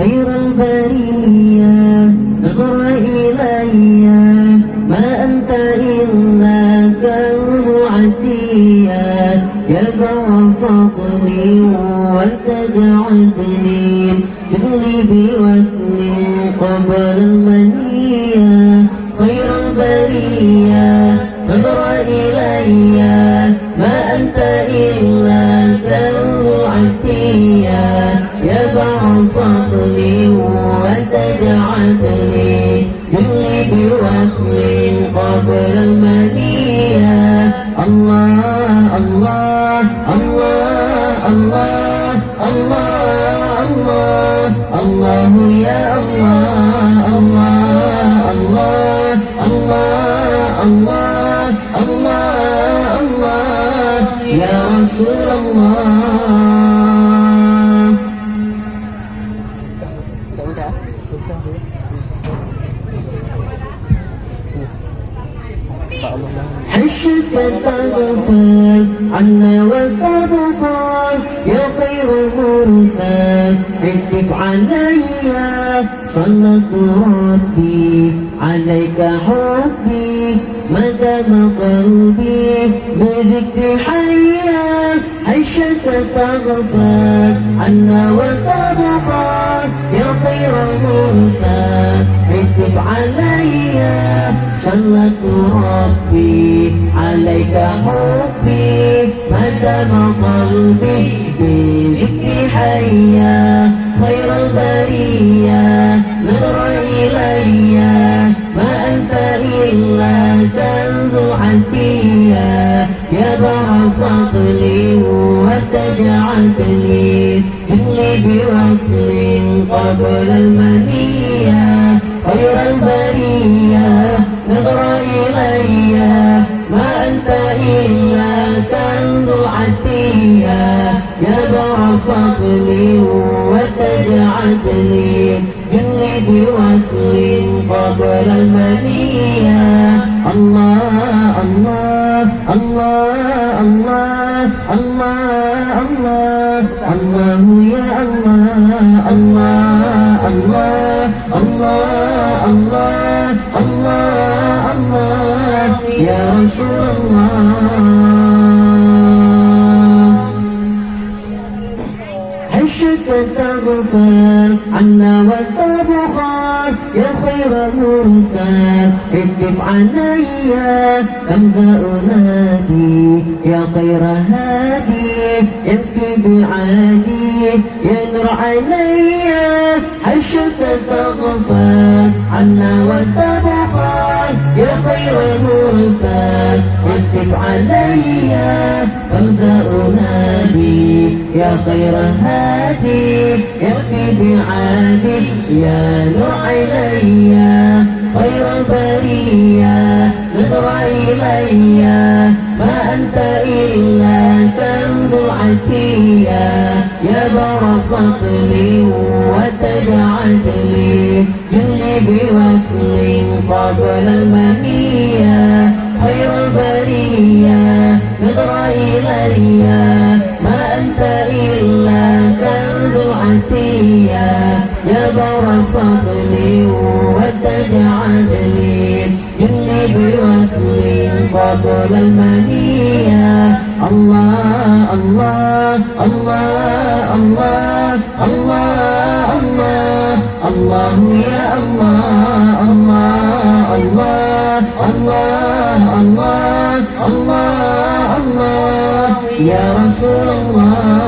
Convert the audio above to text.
خير البرية نظر إلي ما أنت إلا كنز عتية يا بر فضلي وتجعلني جبلي بوصل قبل المنية خير البرية نظر إلي ما أنت إلا كنز عتية يا بر فضلي وتجعلني جبلي بوصل قبل المنية الله الله الله الله الله الله الله يا الله الله الله الله الله الله الله يا رسول الله حشك تغفل عنا وتبقى يا خير مرسل عتف علي صلت ربي عليك حبي مدام قلبي بذكر حيا حشك تغفل عنا وتبقى يا خير مرسل عتف علي صلت ربي عليك حبي مدام قلبي بذكر حيا خير البرية نظر إلي ما أنت إلا كنز عتية يا بر فضلي وتجعلني جبلي بوصل قبل المنية خير البرية نظر إلي ما أنت إلا كنز عتية يا بر فضلي وتجعلني جبلي بوصل قبل المنية الله الله الله الله الله الله الله يا الله الله الله الله الله الله الله يا رسول الله حشك تغفل عنا وتبخل يا خير مرسل عتف علي أمزأ نادي يا خير هادي يمشي بعادي ينر علي حشك تغفل عنا وتبخل يا خير مرسل عتف علي أمزأ نادي يا خير هادي يمشي بعادي يا نور علي خير البرية نظر إلي ما أنت إلا كنز عتية يا بر فضلي وتجعلني جبلي بوصل قبل المنية خير البرية نظر إلي ما أنت إلا كنز عتية يا بر فضلي وتجعلني جبلي بوصل قبل المنية الله الله الله الله الله الله الله يا الله الله الله الله الله الله الله يا رسول الله